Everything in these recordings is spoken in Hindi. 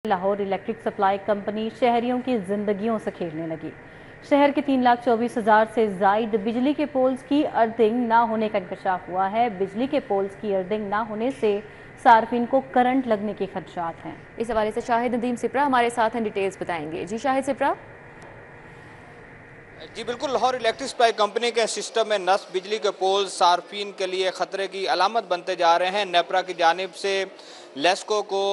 लाहौर इलेक्ट्रिक सप्लाई कंपनी शहरियों की जिंदगियों से खेलने लगी। शहर के 3,24,000 से जायद बिजली के पोल्स की अर्थिंग न होने का इंकशाफ हुआ है। बिजली के पोल्स की अर्थिंग न होने से सार्फिन को करंट लगने के खदशात हैं। इस हवाले से शाहिद नदीम सिप्रा हमारे साथ हैं, डिटेल्स बताएंगे। जी शाहिद सिप्रा। जी बिल्कुल, लाहौर इलेक्ट्रिक सप्लाई कंपनी के सिस्टम में नस्ब बिजली के पोल सार्फिन के लिए ख़तरे की अलामत बनते जा रहे हैं। नेपरा की जानिब से लेस्को को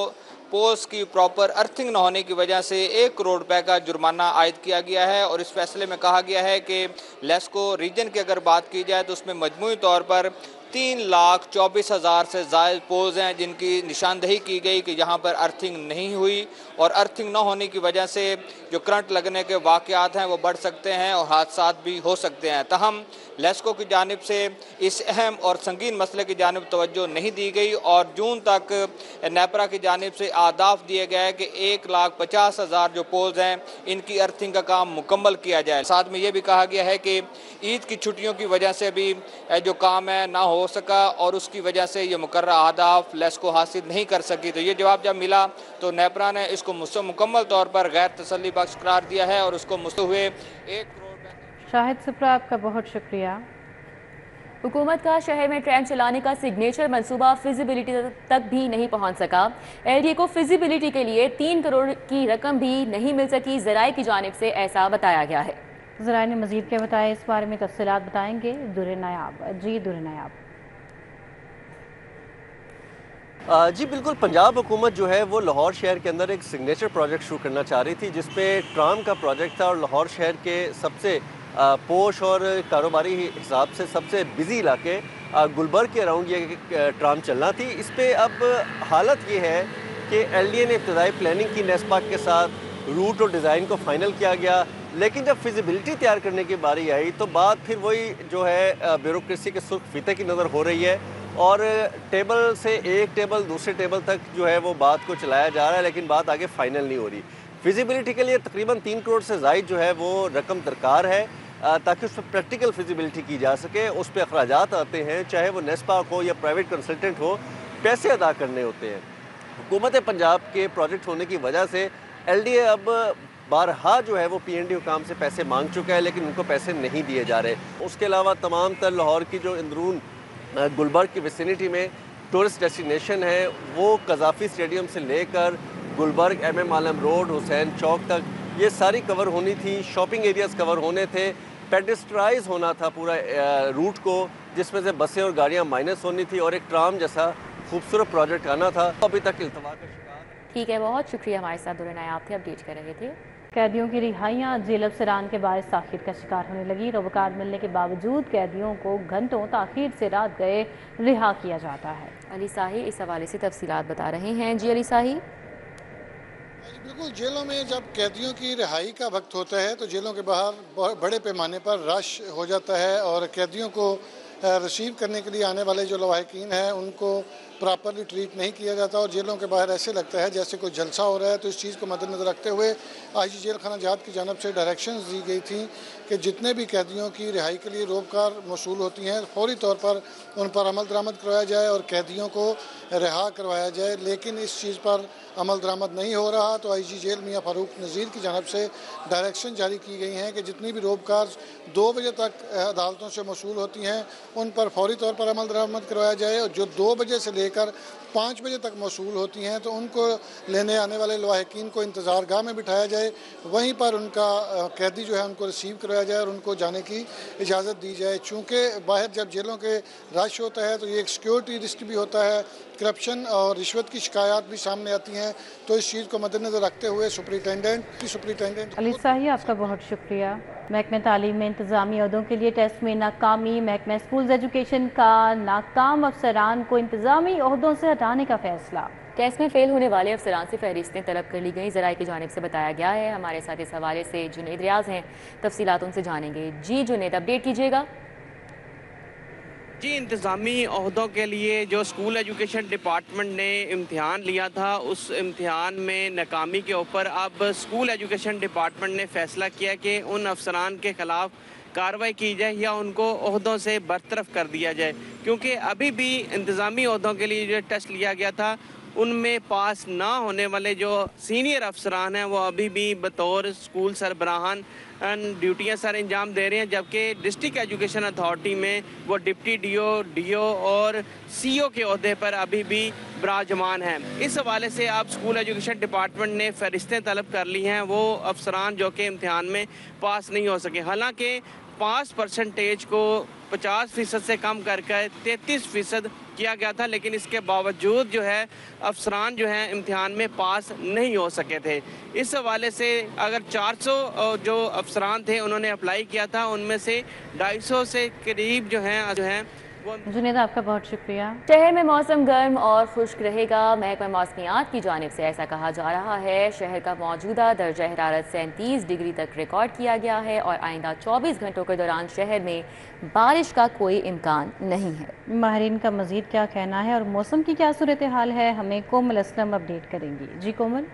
पोल्स की प्रॉपर अर्थिंग न होने की वजह से 1 करोड़ रुपए का जुर्माना आयद किया गया है और इस फैसले में कहा गया है कि लेस्को रीजन की अगर बात की जाए तो उसमें मजमूई तौर पर 3,24,000 से ज़ायद पोल्स हैं जिनकी निशानदही की गई कि यहाँ पर अर्थिंग नहीं हुई और अर्थिंग न होने की वजह से जो करंट लगने के वाक़यात हैं वो बढ़ सकते हैं और हादसा भी हो सकते हैं। तहम लेस्को की जानिब से इस अहम और संगीन मसले की जानिब तवज्जो नहीं दी गई और जून तक नेपरा की जानिब से आदाफ दिए गए कि 1,50,000 जो पोल्स हैं इनकी अर्थिंग का काम मुकम्मल किया जाए। साथ में ये भी कहा गया है कि ईद की छुट्टियों की वजह से भी जो काम है ना हो सका और उसकी वजह से ये मुकर्रर आदाफ लेस्को हासिल नहीं कर सकी। तो ये जवाब जब मिला तो नेपरा ने इसको मुकम्मल तौर पर गैर तसल्ली बख्श करार दिया है और उसको मुस्तू हुए 1 करोड़। शाहिद सिप्रा, आपका बहुत शुक्रिया। हुकूमत का शहर में ट्रेन चलाने का सिग्नेचर मंसूबा फिजिबिलिटी तक भी नहीं पहुंच सका। एलडीए को फिजिबिलिटी के लिए 3 करोड़ की रकम भी नहीं मिल सकी। ज़राए की जानिब से ऐसा बताया गया है। ज़राए ने मजीद क्या बताया, इस बारे में तफसीलात बताएंगे दुर्र नायाब। जी दुर्र नायाब। जी बिल्कुल, पंजाब हुकूमत जो है वो लाहौर शहर के अंदर एक सिग्नेचर प्रोजेक्ट शुरू करना चाह रही थी जिसमें ट्राम का प्रोजेक्ट था और लाहौर शहर के सबसे पोश और कारोबारी हिसाब से सबसे बिजी इलाके गुलबर्ग के अराउंड ये ट्राम चलना थी। इस पर अब हालत ये है कि एलडीए ने इब्तदाई प्लानिंग की नेस्पाक के साथ, रूट और डिज़ाइन को फाइनल किया गया, लेकिन जब फिजिबिलिटी तैयार करने की बारी आई तो बात फिर वही जो है ब्यूरोक्रेसी के सुर्ख फीते की नज़र हो रही है और टेबल से एक टेबल दूसरे टेबल तक जो है वो बात को चलाया जा रहा है, लेकिन बात आगे फाइनल नहीं हो रही। फिजिबिलिटी के लिए तकरीबन 3 करोड़ से ज़ायद जो है वो रकम दरकार है ताकि उस पर प्रैक्टिकल फिजिबिलिटी की जा सके। उस पर अखराजात आते हैं, चाहे वो नेस्पाक हो या प्राइवेट कंसल्टेंट हो, पैसे अदा करने होते हैं। हुकूमत पंजाब के प्रोजेक्ट होने की वजह से एलडीए अब बारहा जो है वो पीएनडी हुकाम से पैसे मांग चुका है, लेकिन उनको पैसे नहीं दिए जा रहे। उसके अलावा तमाम तर लाहौर की जो अंदरून गुलबर्ग की विसिनिटी में टूरिस्ट डेस्टिनेशन है वो कज़ाफ़ी स्टेडियम से लेकर गुलबर्ग MM आलम रोड, हुसैन चौक तक ये सारी कवर होनी थी। शॉपिंग एरियाज़ कवर होने थे, पेडिस्ट्राइज होना था पूरा रूट को, जिसमें से बसें और गाड़ियाँ माइनस होनी थी और एक ट्राम जैसा खूबसूरत प्रोजेक्ट आना था। अभी तक इल्तवा का शिकार। ठीक है, बहुत शुक्रिया। हमारे साथ दुर्र नायाब थे, अपडेट कर रहे थे। कैदियों की रिहाइयाँ जेल अफसरान के बायस ताखीर का शिकार होने लगी। रोबकार मिलने के बावजूद कैदियों को घंटों ताखीर से रात गए रिहा किया जाता है। अली साही इस हवाले से तफसीलात बता रहे हैं। जी अली साही। बिल्कुल, जेलों में जब कैदियों की रिहाई का वक्त होता है तो जेलों के बाहर बड़े पैमाने पर रश हो जाता है और कैदियों को रिसीव करने के लिए आने वाले जो लवाहिकीन हैं उनको प्रॉपरली ट्रीट नहीं किया जाता और जेलों के बाहर ऐसे लगता है जैसे कोई जलसा हो रहा है। तो इस चीज़ को मद्देनज़र रखते हुए आईजी जेल खाना जहाद की जानब से डायरेक्शंस दी गई थी कि जितने भी कैदियों की रिहाई के लिए रोबकार मौसूल होती हैं फौरी तौर पर उन पर अमल दरामद करवाया जाए और कैदियों को रिहा करवाया जाए। लेकिन इस चीज़ पर अमल दरामद नहीं हो रहा तो आईजी जेल मियां फारूक नज़ीर की जानब से डायरेक्शन जारी की गई हैं कि जितनी भी रोबकार 2 बजे तक अदालतों से मौसूल होती हैं उन पर फौरी तौर पर अमल दरामद करवाया जाए और जो 2 बजे से लेकर 5 बजे तक मौसूल होती हैं तो उनको लेने आने वाले लवाहिकीन को इंतज़ार गाह में बिठाया जाए, वहीं पर उनका कैदी जो है उनको रिसीव करवाया जाए और उनको जाने की इजाज़त दी जाए। चूँकि बाहर जब जेलों के रश होता है तो ये एक सिक्योरिटी रिस्क भी होता है, करप्शन और रिश्वत की शिकायत भी सामने आती हैं। तो इस चीज़ को मद्देनज़र रखते हुए सुपरिटेंडेंट अली साही, आपका बहुत शुक्रिया। महकमे तालीम में इंतज़ामी अहदों के लिए टेस्ट में नाकामी। महकमा स्कूल्स एजुकेशन का नाकाम अफसरान को इंतज़ामी अहदों से हटाने का फैसला। टेस्ट में फेल होने वाले अफसरान से फहरिस्तें तलब कर ली गई। ज़राए की जानिब से बताया गया है। हमारे साथ इस हवाले से जुनेद रियाज हैं, तफसीलात उनसे जानेंगे। जी जुनेद, अपडेट कीजिएगा। जी, इंतज़ामी अहदों के लिए जो स्कूल एजुकेशन डिपार्टमेंट ने इम्तिहान लिया था उस इम्तिहान में नाकामी के ऊपर अब स्कूल एजुकेशन डिपार्टमेंट ने फ़ैसला किया कि उन अफसरान के ख़िलाफ़ कार्रवाई की जाए या उनको ओहदों से बरतरफ कर दिया जाए, क्योंकि अभी भी इंतज़ामी ओहदों के लिए जो टेस्ट लिया गया था उनमें पास ना होने वाले जो सीनियर अफसरान हैं वो अभी भी बतौर स्कूल सरबराहान ड्यूटियां सर अंजाम दे रहे हैं, जबकि डिस्ट्रिक्ट एजुकेशन अथॉरिटी में वो डिप्टी डीओ और सीईओ के ओहदे पर अभी भी विराजमान हैं। इस हवाले से अब स्कूल एजुकेशन डिपार्टमेंट ने फहरिस्तें तलब कर ली हैं वो अफसरान जो कि इम्तिहान में पास नहीं हो सके। हालांकि पास परसेंटेज को 50% से कम करके 33% किया गया था, लेकिन इसके बावजूद जो है अफसरान जो हैं इम्तिहान में पास नहीं हो सके थे। इस हवाले से अगर 400 जो अफसरान थे उन्होंने अप्लाई किया था, उनमें से 250 से करीब जो हैं जुनेदा, आपका बहुत शुक्रिया। शहर में मौसम गर्म और खुश्क रहेगा। महकमा मौसमियात की जानिब से ऐसा कहा जा रहा है। शहर का मौजूदा दर्जा हरारत 37 डिग्री तक रिकॉर्ड किया गया है और आइंदा 24 घंटों के दौरान शहर में बारिश का कोई इम्कान नहीं है। माहिरीन का मजीद क्या कहना है और मौसम की क्या सूरत हाल है, हमें कोमल असलम अपडेट करेंगी। जी कोमल।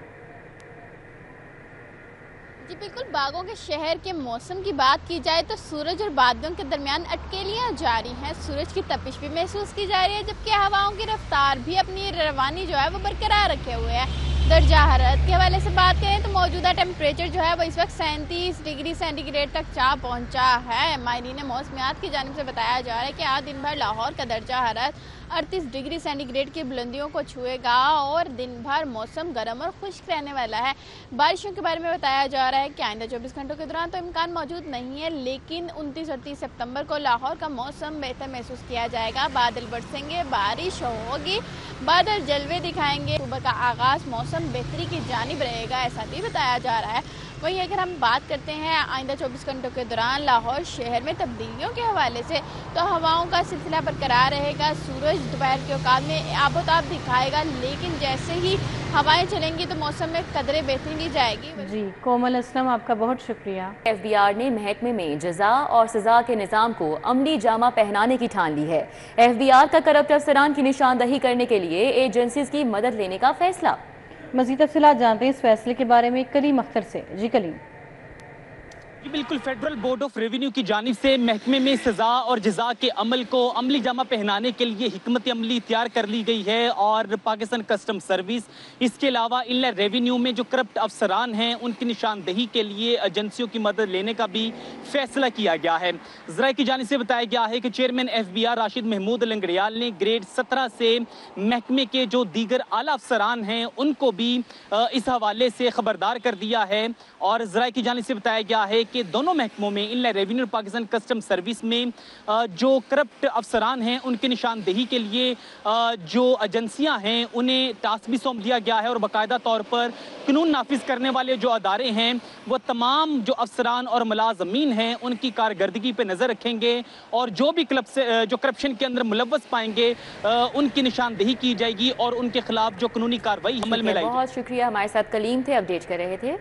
जी बिल्कुल, बागों के शहर के मौसम की बात की जाए तो सूरज और बादलों के दरमियान अटकेलियां जारी हैं। सूरज की तपिश भी महसूस की जा रही है, जबकि हवाओं की रफ्तार भी अपनी रवानी जो है वो बरकरार रखे हुए है। दर्जा हरारत के हवाले से बात करें तो मौजूदा टेम्परेचर जो है वो इस वक्त 37 डिग्री सेंटीग्रेड तक जा पहुंचा है। माहिरीन मौसमियात की जानिब से बताया जा रहा है कि आज दिन भर लाहौर का दर्जा हरारत 38 डिग्री सेंटीग्रेड की बुलंदियों को छुएगा और दिन भर मौसम गर्म और खुश्क रहने वाला है। बारिशों के बारे में बताया जा रहा है कि आइंदा 24 घंटों के दौरान तो इम्कान मौजूद नहीं है, लेकिन 29 और 30 सितंबर को लाहौर का मौसम बेहतर महसूस किया जाएगा। बादल बरसेंगे, बारिश होगी, बादल जलवे दिखाएंगे। सुबह का आगाज मौसम बेहतरी की जानिब रहेगा, ऐसा भी बताया जा रहा है। वहीं अगर हम बात करते हैं आइंदा 24 घंटों के दौरान लाहौर शहर में तब्दीलियों के हवाले से, तो हवाओं का सिलसिला बरकरार रहेगा। सूरज दोपहर के औकात में आबोताब दिखाएगा, लेकिन जैसे ही हवाएं चलेंगी तो मौसम में कदरे बेहतरी दी जाएगी। जी कोमल असलम, आपका बहुत शुक्रिया। FBR ने महकमे में जजा और सजा के निज़ाम को अमली जामा पहनाने की ठान ली है। FBR का करप्ट अफसरान की निशानदही करने के लिए एजेंसीज की मदद लेने का फैसला। मज़ीद तफसीलात जानते हैं इस फैसले के बारे में कलीम अख्तर से। जी कलीम। जी बिल्कुल, फेडरल बोर्ड ऑफ रेवेन्यू की जानिब से महकमे में सजा और जजा के अमल को अमली जामा पहनाने के लिए हिकमत अमली तैयार कर ली गई है और पाकिस्तान कस्टम सर्विस, इसके अलावा इनलैंड रेवेन्यू में जो करप्ट अफसरान हैं उनकी निशानदही के लिए एजेंसियों की मदद लेने का भी फैसला किया गया है। ज़राए की जानिब से बताया गया है कि चेयरमैन FBR राशिद महमूद लंगड़ियाल ने ग्रेड 17 से महकमे के जो दीगर आला अफसरान हैं उनको भी इस हवाले से खबरदार कर दिया है। और ज़राए की जानिब से बताया गया है कि दोनों महकमों में इनलैंड रेवेन्यू और पाकिस्तान कस्टम सर्विस में जो करप्ट अफसरान हैं उनकी निशानदेही के लिए जो एजेंसियां हैं उन्हें टास्क भी सौंप दिया गया है और बाकायदा तौर पर कानून नाफिज करने वाले जो अदारे हैं वो तमाम जो अफसरान और मुलाजमीन हैं उनकी कारकर्दगी पे नज़र रखेंगे और जो भी जो करप्शन के अंदर मुलव्वस पाएंगे उनकी निशानदेही की जाएगी और उनके खिलाफ जो कानूनी कार्रवाई अमल में लाई। बहुत शुक्रिया, हमारे साथ कलीम थे, अपडेट कर रहे थे।